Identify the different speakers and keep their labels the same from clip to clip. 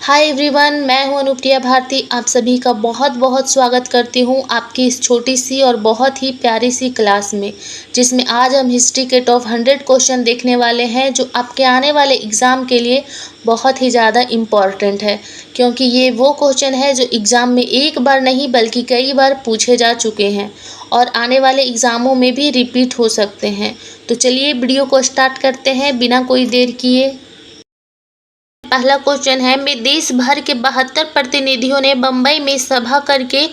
Speaker 1: Hi everyone, मैं हूं अनुप्रिया भारती। आप सभी का बहुत बहुत स्वागत करती हूं आपकी इस छोटी सी और बहुत ही प्यारी सी क्लास में, जिसमें आज हम हिस्ट्री के टॉप 100 क्वेश्चन देखने वाले हैं जो आपके आने वाले एग्ज़ाम के लिए बहुत ही ज़्यादा इम्पॉर्टेंट है, क्योंकि ये वो क्वेश्चन है जो एग्ज़ाम में एक बार नहीं बल्कि कई बार पूछे जा चुके हैं और आने वाले एग्ज़ामों में भी रिपीट हो सकते हैं। तो चलिए वीडियो को स्टार्ट करते हैं बिना कोई देर किए। पहला क्वेश्चन है, में देश भर के 72 प्रतिनिधियों ने बम्बई में सभा करके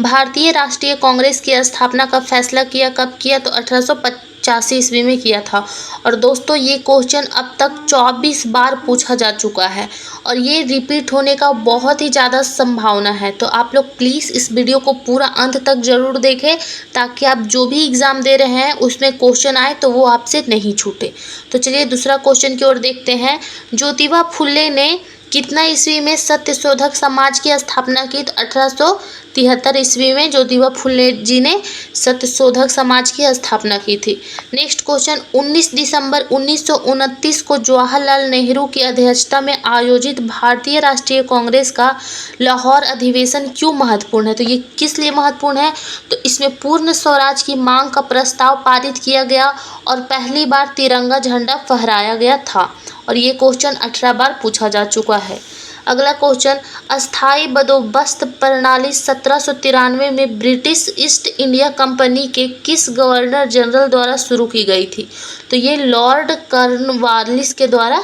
Speaker 1: भारतीय राष्ट्रीय कांग्रेस की स्थापना का फैसला किया। कब किया? तो 1885 ईस्वी में किया था। और दोस्तों, ये क्वेश्चन अब तक 24 बार पूछा जा चुका है और ये रिपीट होने का बहुत ही ज़्यादा संभावना है। तो आप लोग प्लीज़ इस वीडियो को पूरा अंत तक ज़रूर देखें, ताकि आप जो भी एग्ज़ाम दे रहे हैं उसमें क्वेश्चन आए तो वो आपसे नहीं छूटे। तो चलिए दूसरा क्वेश्चन की ओर देखते हैं। ज्योतिबा फुले ने कितना ईस्वी में सत्यशोधक समाज की स्थापना की? तो 1873 ईस्वी में ज्योतिबा फुले जी ने सत्यशोधक समाज की स्थापना की थी। नेक्स्ट क्वेश्चन, 19 दिसंबर 1929 को जवाहरलाल नेहरू की अध्यक्षता में आयोजित भारतीय राष्ट्रीय कांग्रेस का लाहौर अधिवेशन क्यों महत्वपूर्ण है? तो ये किस लिए महत्वपूर्ण है? तो इसमें पूर्ण स्वराज की मांग का प्रस्ताव पारित किया गया और पहली बार तिरंगा झंडा फहराया गया था। और ये क्वेश्चन 18 बार पूछा जा चुका है। अगला क्वेश्चन, अस्थाई बंदोबस्त प्रणाली 1793 में ब्रिटिश ईस्ट इंडिया कंपनी के किस गवर्नर जनरल द्वारा शुरू की गई थी? तो ये लॉर्ड कॉर्नवालिस के द्वारा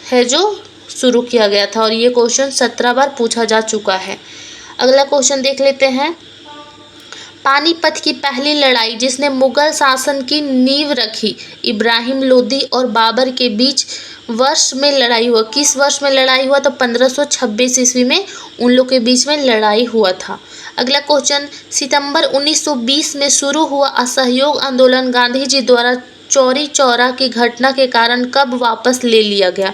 Speaker 1: है जो शुरू किया गया था और ये क्वेश्चन 17 बार पूछा जा चुका है। अगला क्वेश्चन देख लेते हैं। पानीपत की पहली लड़ाई जिसने मुगल शासन की नींव रखी, इब्राहिम लोदी और बाबर के बीच वर्ष में लड़ाई हुआ। किस वर्ष में लड़ाई हुआ? तो 1526 ईस्वी में उन लोग के बीच में लड़ाई हुआ था। अगला क्वेश्चन, सितंबर 1920 में शुरू हुआ असहयोग आंदोलन गांधी जी द्वारा चौरी चौरा की घटना के कारण कब वापस ले लिया गया?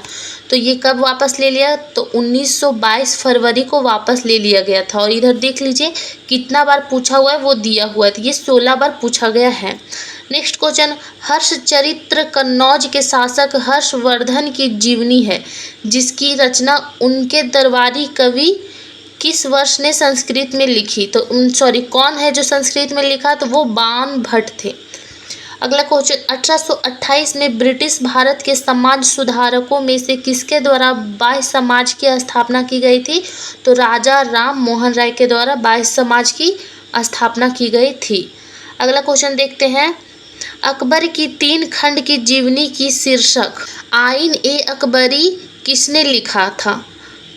Speaker 1: तो ये कब वापस ले लिया? तो 1922 फरवरी को वापस ले लिया गया था। और इधर देख लीजिए कितना बार पूछा हुआ है, वो दिया हुआ है, तो ये 16 बार पूछा गया है। नेक्स्ट क्वेश्चन, हर्षचरित्र कन्नौज के शासक हर्षवर्धन की जीवनी है जिसकी रचना उनके दरबारी कवि किस वर्ष ने संस्कृत में लिखी? तो कौन है जो संस्कृत में लिखा? तो वो बाण भट्ट थे। अगला क्वेश्चन, 1828 में ब्रिटिश भारत के समाज सुधारकों में से किसके द्वारा बाह्य समाज की स्थापना की गई थी? तो राजा राम मोहन राय के द्वारा बाह्य समाज की स्थापना की गई थी। अगला क्वेश्चन देखते हैं। अकबर की 3 खंड की जीवनी की शीर्षक आइन ए अकबरी किसने लिखा था?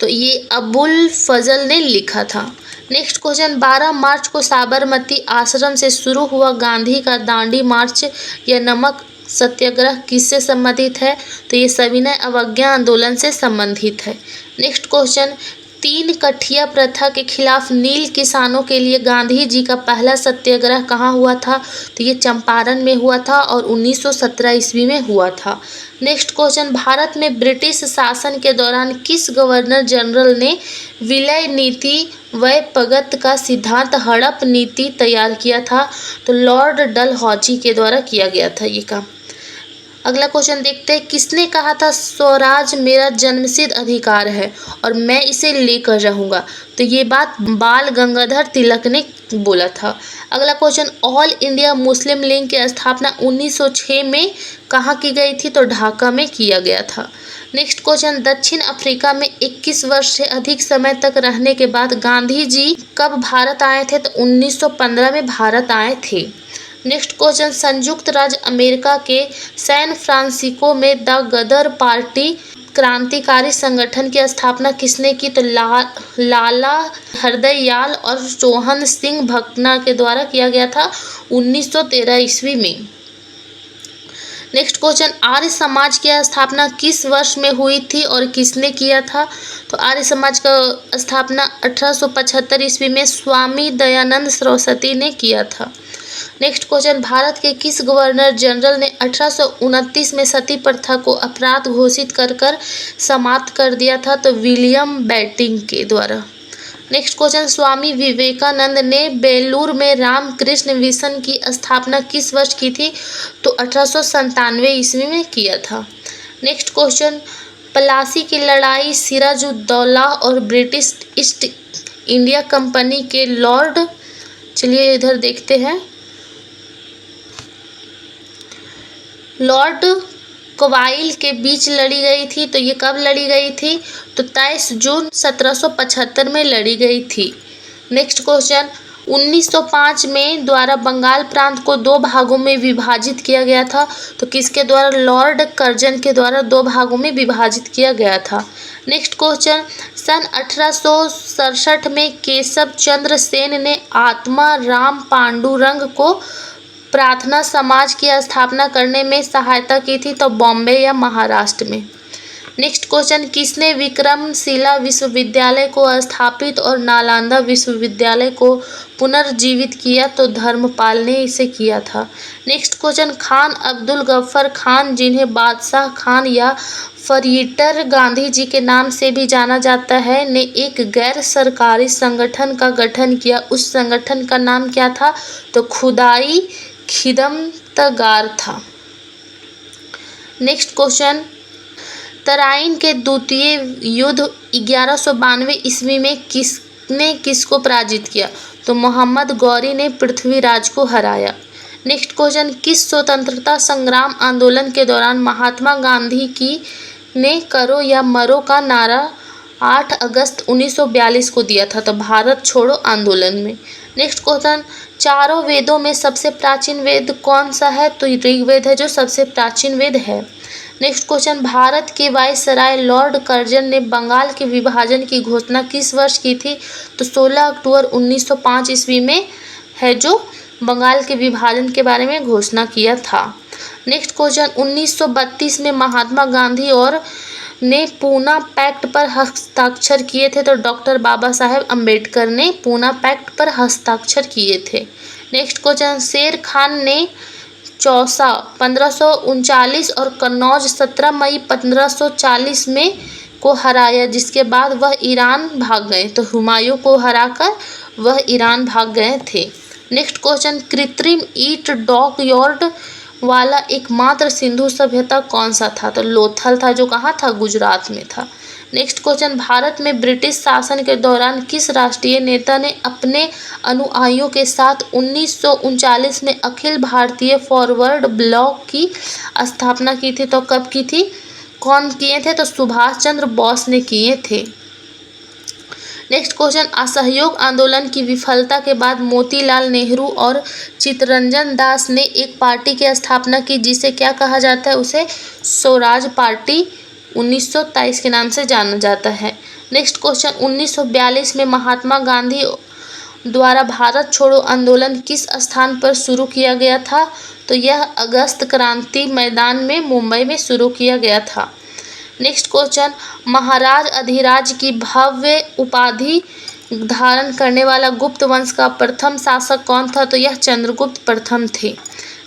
Speaker 1: तो ये अबुल फजल ने लिखा था। नेक्स्ट क्वेश्चन, 12 मार्च को साबरमती आश्रम से शुरू हुआ गांधी का दांडी मार्च या नमक सत्याग्रह किससे संबंधित है? तो ये सविनय अवज्ञा आंदोलन से संबंधित है। नेक्स्ट क्वेश्चन, 3 कठिया प्रथा के खिलाफ नील किसानों के लिए गांधी जी का पहला सत्याग्रह कहाँ हुआ था? तो ये चंपारण में हुआ था और 1917 ईस्वी में हुआ था। नेक्स्ट क्वेश्चन, भारत में ब्रिटिश शासन के दौरान किस गवर्नर जनरल ने विलय नीति व पगत का सिद्धांत हड़प नीति तैयार किया था? तो लॉर्ड डलहौजी के द्वारा किया गया था ये काम। अगला क्वेश्चन देखते हैं। किसने कहा था स्वराज मेरा जन्मसिद्ध अधिकार है और मैं इसे लेकर रहूँगा? तो ये बात बाल गंगाधर तिलक ने बोला था। अगला question, all India Muslim league की स्थापना 1906 में कहाँ की गई थी? तो ढाका में किया गया था। नेक्स्ट क्वेश्चन, दक्षिण अफ्रीका में 21 वर्ष से अधिक समय तक रहने के बाद गांधी जी कब भारत आए थे? तो 1915 में भारत आए थे। नेक्स्ट क्वेश्चन, संयुक्त राज्य अमेरिका के सैन फ्रांसिस्को में द गदर पार्टी क्रांतिकारी संगठन की स्थापना किसने की? तो लाला हरदयाल और सोहन सिंह भकना के द्वारा किया गया था 1913 ईस्वी में। नेक्स्ट क्वेश्चन, आर्य समाज की स्थापना किस वर्ष में हुई थी और किसने किया था? तो आर्य समाज का स्थापना 1875 ईस्वी में स्वामी दयानंद सरस्वती ने किया था। नेक्स्ट क्वेश्चन, भारत के किस गवर्नर जनरल ने 1829 में सती प्रथा को अपराध घोषित कर समाप्त कर दिया था? तो विलियम बेंटिंक के द्वारा। नेक्स्ट क्वेश्चन, स्वामी विवेकानंद ने बेलूर में रामकृष्ण मिशन की स्थापना किस वर्ष की थी? तो 1897 ईस्वी में किया था। नेक्स्ट क्वेश्चन, प्लासी की लड़ाई, सिराजुद्दौला और ब्रिटिश ईस्ट इंडिया कंपनी के लॉर्ड, चलिए इधर देखते हैं, लॉर्ड क्वाइल के बीच लड़ी गई थी। तो ये कब लड़ी गई थी? तो 23 जून 1775 में लड़ी गई थी। नेक्स्ट क्वेश्चन, 1905 में द्वारा बंगाल प्रांत को 2 भागों में विभाजित किया गया था। तो किसके द्वारा? लॉर्ड कर्जन के द्वारा 2 भागों में विभाजित किया गया था। नेक्स्ट क्वेश्चन, सन 1867 में केशव चंद्र सेन ने आत्मा राम पांडुरंग को प्रार्थना समाज की स्थापना करने में सहायता की थी। तो बॉम्बे या महाराष्ट्र में। नेक्स्ट क्वेश्चन, किसने विक्रमशिला विश्वविद्यालय को स्थापित और नालंदा विश्वविद्यालय को पुनर्जीवित किया? तो धर्मपाल ने इसे किया था। नेक्स्ट क्वेश्चन, खान अब्दुल गफ्फार खान, जिन्हें बादशाह खान या फरीटर गांधी जी के नाम से भी जाना जाता है, ने एक गैर सरकारी संगठन का गठन किया। उस संगठन का नाम क्या था? तो खुदाई खिदमतगार था। नेक्स्ट क्वेश्चन, तराइन के द्वितीय युद्ध 1192 ईस्वी में किसने किसको पराजित किया? तो मोहम्मद गौरी ने पृथ्वीराज को हराया। नेक्स्ट क्वेश्चन, किस स्वतंत्रता संग्राम आंदोलन के दौरान महात्मा गांधी की ने करो या मरो का नारा 8 अगस्त 1942 को दिया था? तो भारत छोड़ो आंदोलन में। नेक्स्ट क्वेश्चन, चारों वेदों में सबसे प्राचीन वेद कौन सा है? तो ऋग्वेद है जो सबसे प्राचीन वेद है। नेक्स्ट क्वेश्चन, भारत के वायसराय लॉर्ड कर्जन ने बंगाल के विभाजन की घोषणा किस वर्ष की थी? तो 16 अक्टूबर 1905 ईस्वी में है जो बंगाल के विभाजन के बारे में घोषणा किया था। नेक्स्ट क्वेश्चन, 1932 में महात्मा गांधी और ने पूना पैक्ट पर हस्ताक्षर किए थे। तो डॉक्टर बाबा साहेब अम्बेडकर ने पूना पैक्ट पर हस्ताक्षर किए थे। नेक्स्ट क्वेश्चन, शेर खान ने चौसा 1539 और कन्नौज 17 मई 1540 में को हराया, जिसके बाद वह ईरान भाग गए। तो हुमायूं को हराकर वह ईरान भाग गए थे। नेक्स्ट क्वेश्चन, कृत्रिम ईंट डॉक यार्ड वाला एकमात्र सिंधु सभ्यता कौन सा था? तो लोथल था, जो कहाँ था? गुजरात में था। नेक्स्ट क्वेश्चन, भारत में ब्रिटिश शासन के दौरान किस राष्ट्रीय नेता ने अपने अनुयायियों के साथ 1939 में अखिल भारतीय फॉरवर्ड ब्लॉक की स्थापना की थी? तो कब की थी? कौन किए थे? तो सुभाष चंद्र बोस ने किए थे। नेक्स्ट क्वेश्चन, असहयोग आंदोलन की विफलता के बाद मोतीलाल नेहरू और चित्तरंजन दास ने एक पार्टी की स्थापना की, जिसे क्या कहा जाता है? उसे स्वराज पार्टी 1923 के नाम से जाना जाता है। नेक्स्ट क्वेश्चन, 1942 में महात्मा गांधी द्वारा भारत छोड़ो आंदोलन किस स्थान पर शुरू किया गया था? तो यह अगस्त क्रांति मैदान में मुंबई में शुरू किया गया था। नेक्स्ट क्वेश्चन, महाराज अधिराज की भव्य उपाधि धारण करने वाला गुप्त वंश का प्रथम शासक कौन था? तो यह चंद्रगुप्त प्रथम थे।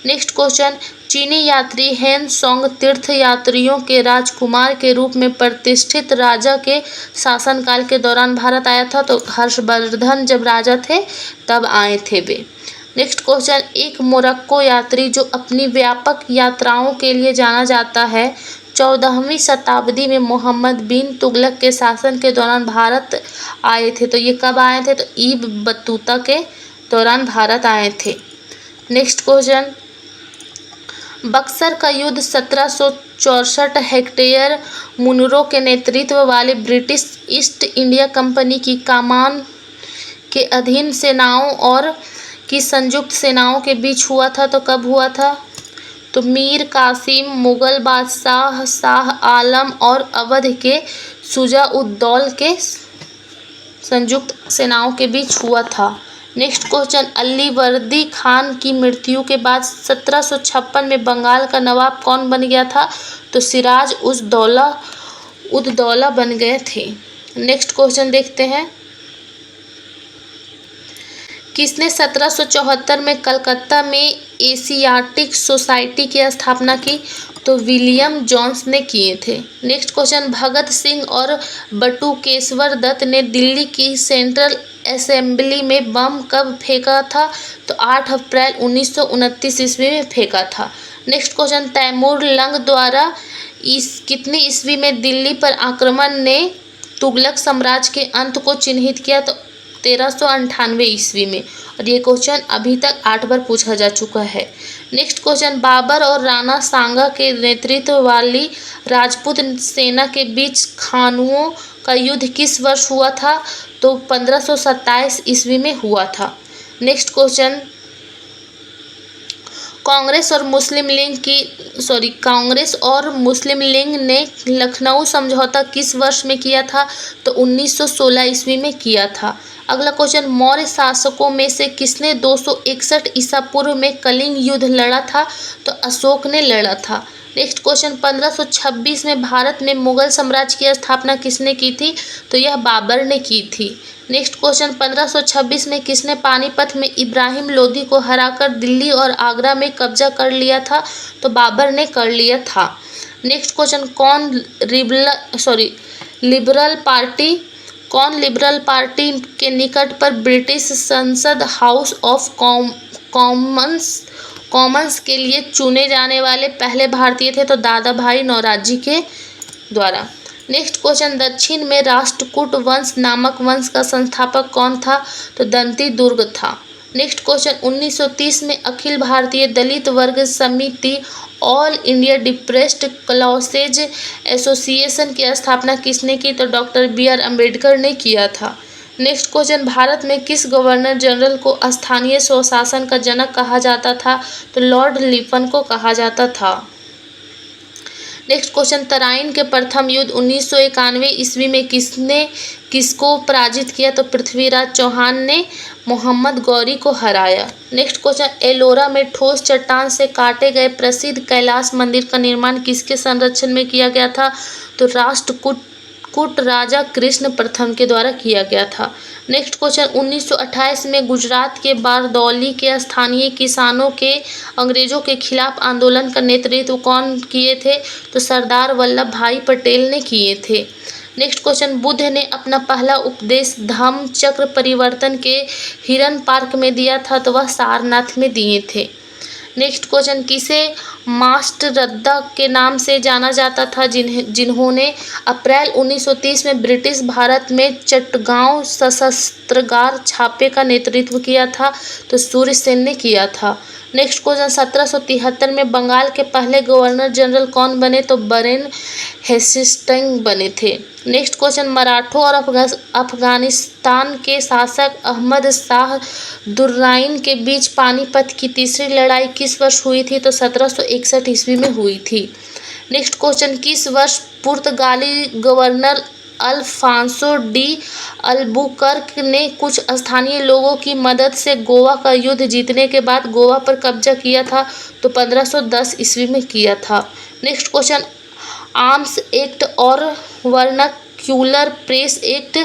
Speaker 1: नेक्स्ट क्वेश्चन, चीनी यात्री हेन सोंग तीर्थ यात्रियों के राजकुमार के रूप में प्रतिष्ठित राजा के शासनकाल के दौरान भारत आया था? तो हर्षवर्धन जब राजा थे तब आए थे वे। नेक्स्ट क्वेश्चन, एक मोरक्को यात्री जो अपनी व्यापक यात्राओं के लिए जाना जाता है, 14वीं शताब्दी में मोहम्मद बिन तुगलक के शासन के दौरान भारत आए थे। तो ये कब आए थे? तो इब्न बतूता के दौरान भारत आए थे। नेक्स्ट क्वेश्चन, बक्सर का युद्ध 1764 हेक्टेयर मुनरो के नेतृत्व वाले ब्रिटिश ईस्ट इंडिया कंपनी की कमान के अधीन सेनाओं और की संयुक्त सेनाओं के बीच हुआ था। तो कब हुआ था? तो मीर कासिम, मुगल बादशाह शाह आलम और अवध के शुजा-उद-दौला के संयुक्त सेनाओं के बीच हुआ था। नेक्स्ट क्वेश्चन, अलीवर्दी खान की मृत्यु के बाद 1756 में बंगाल का नवाब कौन बन गया था? तो सिराज-उद-दौला बन गए थे। नेक्स्ट क्वेश्चन देखते हैं, किसने 1774 में कलकत्ता में एशियाटिक सोसाइटी की स्थापना की? तो विलियम जोन्स ने किए थे। नेक्स्ट क्वेश्चन, भगत सिंह और बटुकेश्वर दत्त ने दिल्ली की सेंट्रल असेंबली में बम कब फेंका था? तो 8 अप्रैल 1929 ईस्वी में फेंका था। नेक्स्ट क्वेश्चन, तैमूर लंग द्वारा कितनी ईस्वी में दिल्ली पर आक्रमण ने तुगलक साम्राज्य के अंत को चिन्हित किया? तो 1398 ईस्वी में। और ये क्वेश्चन अभी तक 8 बार पूछा जा चुका है। नेक्स्ट क्वेश्चन, बाबर और राणा सांगा के नेतृत्व वाली राजपूत सेना के बीच खानुओं का युद्ध किस वर्ष हुआ था? तो 1527 ईस्वी में हुआ था। नेक्स्ट क्वेश्चन, कांग्रेस और मुस्लिम लीग ने लखनऊ समझौता किस वर्ष में किया था? तो 1916 ईस्वी में किया था। अगला क्वेश्चन, मौर्य शासकों में से किसने 261 ईसा पूर्व में कलिंग युद्ध लड़ा था? तो अशोक ने लड़ा था। नेक्स्ट क्वेश्चन, 1526 में भारत में मुगल साम्राज्य की स्थापना किसने की थी? तो यह बाबर ने की थी। नेक्स्ट क्वेश्चन, 1526 में किसने पानीपत में इब्राहिम लोदी को हराकर दिल्ली और आगरा में कब्जा कर लिया था? तो बाबर ने कर लिया था। नेक्स्ट क्वेश्चन, कौन लिबरल पार्टी के निकट पर ब्रिटिश संसद हाउस ऑफ कॉमन्स के लिए चुने जाने वाले पहले भारतीय थे? तो दादा भाई नौरोजी के द्वारा। नेक्स्ट क्वेश्चन, दक्षिण में राष्ट्रकूट वंश नामक वंश का संस्थापक कौन था? तो दंती दुर्ग था। नेक्स्ट क्वेश्चन, 1930 में अखिल भारतीय दलित वर्ग समिति all India depressed classes association की स्थापना किसने की? तो डॉक्टर बी.आर. अम्बेडकर ने किया था। नेक्स्ट क्वेश्चन, भारत में किस गवर्नर जनरल को स्थानीय स्वशासन का जनक कहा जाता था? तो लॉर्ड लिपन को कहा जाता था। नेक्स्ट क्वेश्चन, तराइन के प्रथम युद्ध 1991 ईस्वी में किसको पराजित किया? तो पृथ्वीराज चौहान ने मोहम्मद गौरी को हराया। नेक्स्ट क्वेश्चन, एलोरा में ठोस चट्टान से काटे गए प्रसिद्ध कैलाश मंदिर का निर्माण किसके संरक्षण में किया गया था? तो राष्ट्रकूट राजा कृष्ण प्रथम के द्वारा किया गया था। नेक्स्ट क्वेश्चन, 1928 में गुजरात के बारदौली के स्थानीय किसानों के अंग्रेजों के खिलाफ आंदोलन का नेतृत्व कौन किए थे? तो सरदार वल्लभ भाई पटेल ने किए थे। नेक्स्ट क्वेश्चन, बुद्ध ने अपना पहला उपदेश धम्म चक्र परिवर्तन के हिरन पार्क में दिया था? तो वह सारनाथ में दिए थे। नेक्स्ट क्वेश्चन, किसे मास्टरदा के नाम से जाना जाता था जिन्होंने अप्रैल 1930 में ब्रिटिश भारत में चटगांव सशस्त्रागार छापे का नेतृत्व किया था? तो सूर्यसेन ने किया था। नेक्स्ट क्वेश्चन, 1773 में बंगाल के पहले गवर्नर जनरल कौन बने? तो बरेन हेस्टिंग्स बने थे। नेक्स्ट क्वेश्चन, मराठों और अफगानिस्तान के शासक अहमद शाह दुर्रानी के बीच पानीपत की तीसरी लड़ाई किस वर्ष हुई थी? तो 1761 ईस्वी में हुई थी। नेक्स्ट क्वेश्चन, किस वर्ष पुर्तगाली गवर्नर अल्फांसो डी अल्बुकर्क ने कुछ स्थानीय लोगों की मदद से गोवा का युद्ध जीतने के बाद गोवा पर कब्जा किया था? तो 1510 ईस्वी में किया था। नेक्स्ट क्वेश्चन, आर्म्स एक्ट और वर्नाक्यूलर प्रेस एक्ट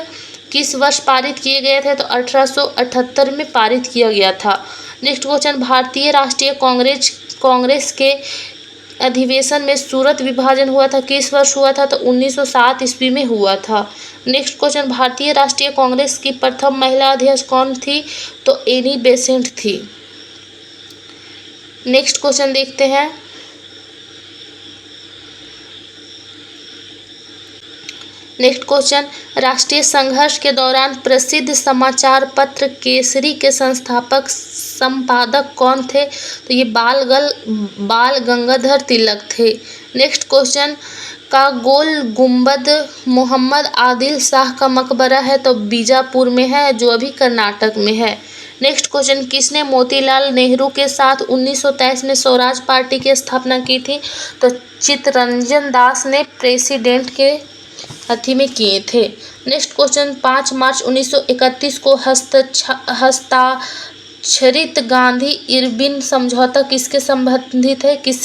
Speaker 1: किस वर्ष पारित किए गए थे? तो 1878 में पारित किया गया था। नेक्स्ट क्वेश्चन, भारतीय राष्ट्रीय कांग्रेस के अधिवेशन में सूरत विभाजन हुआ था किस वर्ष हुआ था? तो 1907 ईस्वी में हुआ था। नेक्स्ट क्वेश्चन, भारतीय राष्ट्रीय कांग्रेस की प्रथम महिला अध्यक्ष कौन थी? तो एनी बेसेंट थी। नेक्स्ट क्वेश्चन देखते हैं। नेक्स्ट क्वेश्चन, राष्ट्रीय संघर्ष के दौरान प्रसिद्ध समाचार पत्र केसरी के संपादक कौन थे? तो ये बाल गंगाधर तिलक थे। नेक्स्ट क्वेश्चन, का गोल गुंबद मोहम्मद आदिल शाह का मकबरा है? तो बीजापुर में है, जो अभी कर्नाटक में है। नेक्स्ट क्वेश्चन, किसने मोतीलाल नेहरू के साथ 1923 में स्वराज पार्टी की स्थापना की थी? तो चित्तरंजन दास ने प्रेसिडेंट के अथी में किए थे। नेक्स्ट क्वेश्चन, 5 मार्च 1931 को हस्ताक्षरित गांधी इरविन समझौता किससे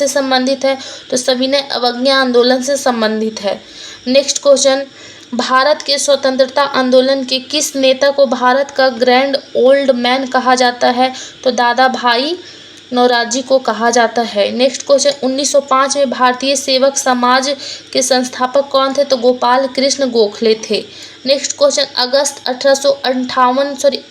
Speaker 1: संबंधित है? तो सविनय अवज्ञा आंदोलन से संबंधित है। नेक्स्ट क्वेश्चन, भारत के स्वतंत्रता आंदोलन के किस नेता को भारत का ग्रैंड ओल्ड मैन कहा जाता है? तो दादा भाई नौरोजी को कहा जाता है। नेक्स्ट क्वेश्चन, 1905 में भारतीय सेवक समाज के संस्थापक कौन थे? तो गोपाल कृष्ण गोखले थे। नेक्स्ट क्वेश्चन, अगस्त 1858 1958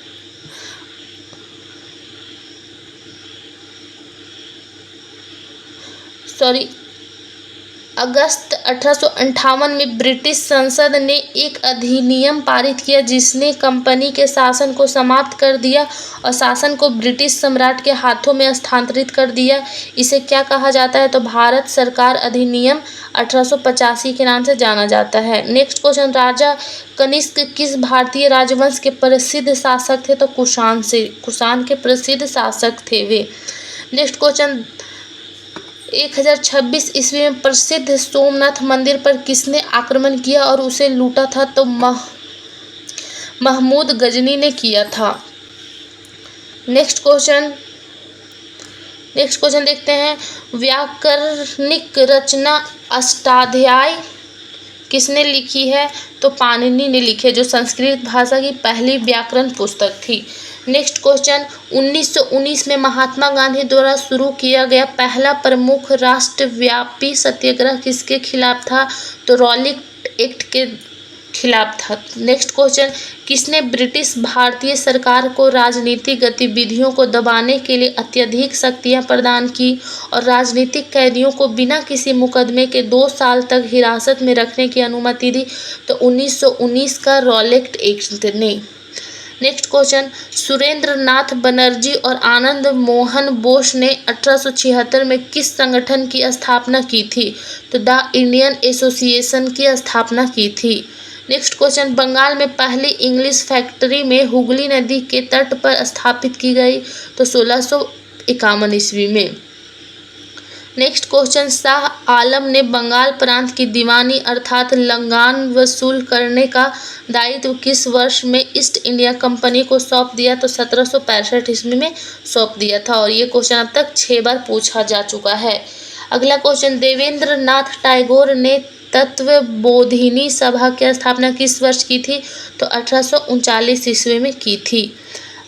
Speaker 1: अगस्त 1858 में ब्रिटिश संसद ने एक अधिनियम पारित किया जिसने कंपनी के शासन को समाप्त कर दिया और शासन को ब्रिटिश सम्राट के हाथों में हस्तांतरित कर दिया। इसे क्या कहा जाता है? तो भारत सरकार अधिनियम 1885 के नाम से जाना जाता है। नेक्स्ट क्वेश्चन, राजा कनिष्क किस भारतीय राजवंश के प्रसिद्ध शासक थे? तो कुषाण के प्रसिद्ध शासक थे वे। नेक्स्ट क्वेश्चन, 1026 ईस्वी में प्रसिद्ध सोमनाथ मंदिर पर किसने आक्रमण किया और उसे लूटा था? तो महमूद गजनी ने किया था। नेक्स्ट क्वेश्चन देखते हैं, व्याकरणिक रचना अष्टाध्यायी किसने लिखी है? तो पाणिनि ने लिखी है, जो संस्कृत भाषा की पहली व्याकरण पुस्तक थी। नेक्स्ट क्वेश्चन, 1919 में महात्मा गांधी द्वारा शुरू किया गया पहला प्रमुख राष्ट्रव्यापी सत्याग्रह किसके खिलाफ था? तो रॉलिंग एक्ट के खिलाफ था। नेक्स्ट क्वेश्चन, किसने ब्रिटिश भारतीय सरकार को राजनीतिक गतिविधियों को दबाने के लिए अत्यधिक शक्तियां प्रदान की और राजनीतिक कैदियों को बिना किसी मुकदमे के 2 साल तक हिरासत में रखने की अनुमति दी? तो 1919 का रॉलिंग एक्ट ने। नेक्स्ट क्वेश्चन, सुरेंद्र नाथ बनर्जी और आनंद मोहन बोस ने 1876 में किस संगठन की स्थापना की थी? तो द इंडियन एसोसिएशन की स्थापना की थी। नेक्स्ट क्वेश्चन, बंगाल में पहली इंग्लिश फैक्ट्री में हुगली नदी के तट पर स्थापित की गई? तो 1651 ईस्वी में। नेक्स्ट क्वेश्चन, शाह आलम ने बंगाल प्रांत की दीवानी अर्थात लगान वसूल करने का दायित्व किस वर्ष में ईस्ट इंडिया कंपनी को सौंप दिया? तो 1765 ईस्वी में सौंप दिया था और ये क्वेश्चन अब तक 6 बार पूछा जा चुका है। अगला क्वेश्चन, देवेंद्र नाथ टैगोर ने तत्वबोधिनी सभा की स्थापना किस वर्ष की थी? तो 1839 ईस्वी में की थी।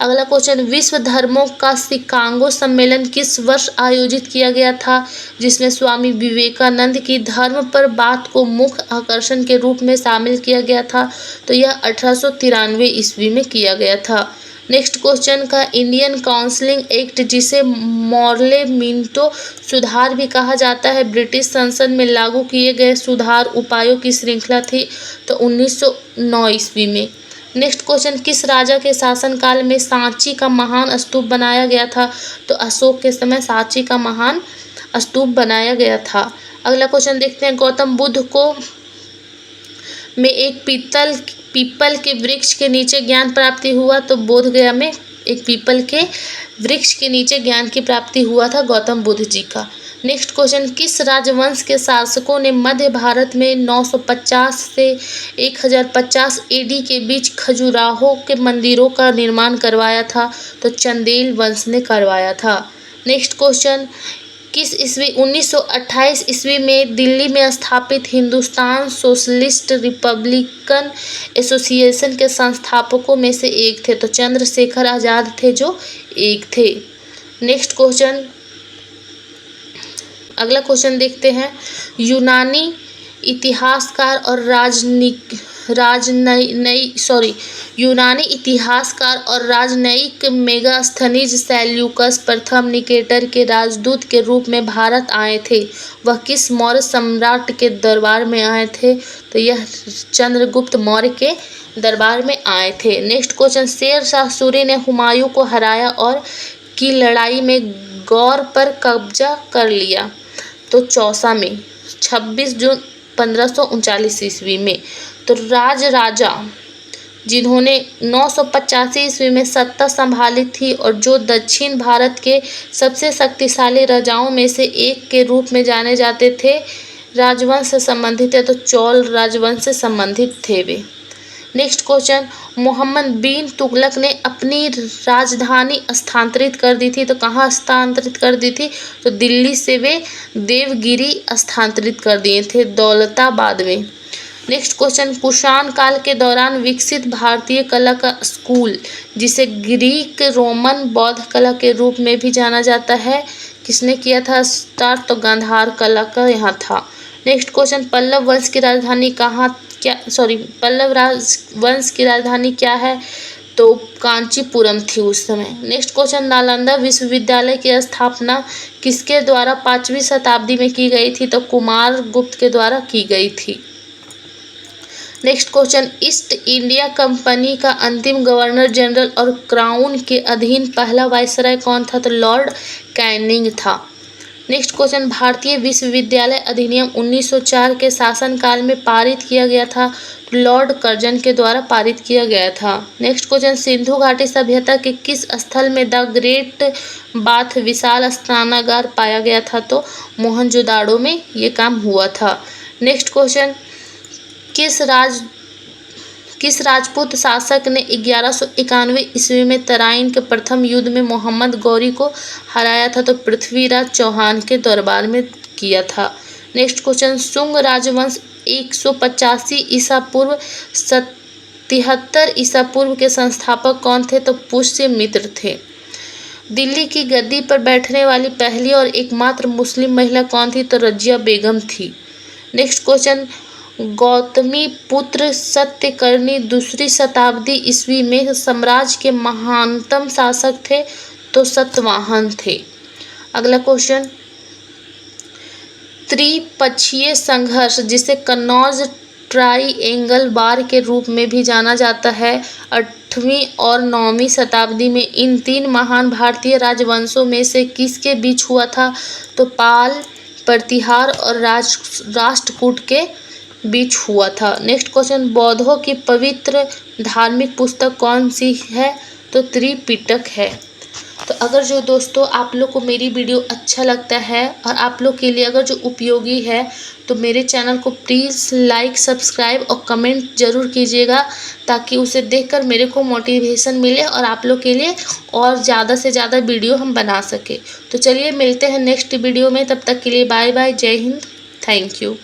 Speaker 1: अगला क्वेश्चन, विश्व धर्मों का शिकागो सम्मेलन किस वर्ष आयोजित किया गया था, जिसमें स्वामी विवेकानंद की धर्म पर बात को मुख्य आकर्षण के रूप में शामिल किया गया था? तो यह 1893 ईस्वी में किया गया था। नेक्स्ट क्वेश्चन का, इंडियन काउंसिलिंग एक्ट जिसे मॉर्ले मिंटो सुधार भी कहा जाता है, ब्रिटिश संसद में लागू किए गए सुधार उपायों की श्रृंखला थी? तो 1909 ईस्वी में। नेक्स्ट क्वेश्चन, किस राजा के शासनकाल में सांची का महान स्तूप बनाया गया था? तो अशोक के समय सांची का महान स्तूप बनाया गया था। अगला क्वेश्चन देखते हैं, गौतम बुद्ध को में एक पीपल के वृक्ष के नीचे ज्ञान प्राप्ति हुआ? तो बोध गया में एक पीपल के वृक्ष के नीचे ज्ञान की प्राप्ति हुआ था गौतम बुद्ध जी का। नेक्स्ट क्वेश्चन, किस राजवंश के शासकों ने मध्य भारत में 950 से 1050 एडी के बीच खजुराहो के मंदिरों का निर्माण करवाया था? तो चंदेल वंश ने करवाया था। नेक्स्ट क्वेश्चन, किस ईस्वी 1928 ईस्वी में दिल्ली में स्थापित हिंदुस्तान सोशलिस्ट रिपब्लिकन एसोसिएशन के संस्थापकों में से एक थे? तो चंद्रशेखर आज़ाद थे जो एक थे। नेक्स्ट क्वेश्चन, अगला क्वेश्चन देखते हैं, यूनानी इतिहासकार और राजनयिक मेगास्थनीज सेल्यूकस प्रथम निकेटर के राजदूत के रूप में भारत आए थे। वह किस मौर्य सम्राट के दरबार में आए थे? तो यह चंद्रगुप्त मौर्य के दरबार में आए थे। नेक्स्ट क्वेश्चन, शेर शाह सूरी ने हुमायूं को हराया और की लड़ाई में गौर पर कब्जा कर लिया? तो चौसा में 26 जून 1539 ईस्वी में। तो राजा जिन्होंने 985 ईस्वी में सत्ता संभाली थी और जो दक्षिण भारत के सबसे शक्तिशाली राजाओं में से एक के रूप में जाने जाते थे, राजवंश से संबंधित है? तो चोल राजवंश से संबंधित थे वे। नेक्स्ट क्वेश्चन, मोहम्मद बिन तुगलक ने अपनी राजधानी स्थानांतरित कर दी थी? तो कहाँ स्थानांतरित कर दी थी? तो दिल्ली से वे देवगिरी स्थानांतरित कर दिए थे, दौलताबाद में। नेक्स्ट क्वेश्चन, कुषाण काल के दौरान विकसित भारतीय कला का स्कूल जिसे ग्रीक रोमन बौद्ध कला के रूप में भी जाना जाता है, किसने किया था स्टार्ट? तो गांधार कला का यहाँ था। नेक्स्ट क्वेश्चन, पल्लव वंश की राजधानी क्या है? तो कांचीपुरम थी उस समय। नेक्स्ट क्वेश्चन, नालंदा विश्वविद्यालय की स्थापना किसके द्वारा 5वीं शताब्दी में की गई थी? तो कुमार गुप्त के द्वारा की गई थी। Next question, east India company का अंतिम गवर्नर जनरल और क्राउन के अधीन पहला वायसराय कौन था? तो लॉर्ड कैनिंग था। नेक्स्ट क्वेश्चन, भारतीय विश्वविद्यालय अधिनियम 1904 के शासनकाल में पारित किया गया था? लॉर्ड कर्जन के द्वारा पारित किया गया था। नेक्स्ट क्वेश्चन, सिंधु घाटी सभ्यता के किस स्थल में द ग्रेट बाथ विशाल स्नानागार पाया गया था? तो मोहनजोदाड़ो में ये काम हुआ था। नेक्स्ट क्वेश्चन, किस राजपूत शासक ने 1191 ईस्वी में तराइन के प्रथम युद्ध में मोहम्मद गौरी को हराया था? तो पृथ्वीराज चौहान के दरबार में किया था। नेक्स्ट क्वेश्चन, शुंग राजवंश 185 ईसा पूर्व 77 ईसा पूर्व के संस्थापक कौन थे? तो पुष्यमित्र थे। दिल्ली की गद्दी पर बैठने वाली पहली और एकमात्र मुस्लिम महिला कौन थी? तो रजिया बेगम थी। नेक्स्ट क्वेश्चन, गौतमी पुत्र सत्यकर्णी 2री शताब्दी ईस्वी में साम्राज्य के महानतम शासक थे? तो सतवाहन थे। अगला क्वेश्चन, त्रिपक्षीय संघर्ष जिसे कन्नौज ट्राइएंगल वार के रूप में भी जाना जाता है 8वीं और 9वीं शताब्दी में इन 3 महान भारतीय राजवंशों में से किसके बीच हुआ था? तो पाल, प्रतिहार और राष्ट्रकूट के बीच हुआ था। नेक्स्ट क्वेश्चन, बौद्धों की पवित्र धार्मिक पुस्तक कौन सी है? तो त्रिपिटक है। तो अगर जो दोस्तों आप लोग को मेरी वीडियो अच्छा लगता है और आप लोग के लिए अगर जो उपयोगी है तो मेरे चैनल को प्लीज़ लाइक, सब्सक्राइब और कमेंट ज़रूर कीजिएगा, ताकि उसे देखकर मेरे को मोटिवेशन मिले और आप लोग के लिए और ज़्यादा से ज़्यादा वीडियो हम बना सके। तो चलिए मिलते हैं नेक्स्ट वीडियो में, तब तक के लिए बाय बाय, जय हिंद, थैंक यू।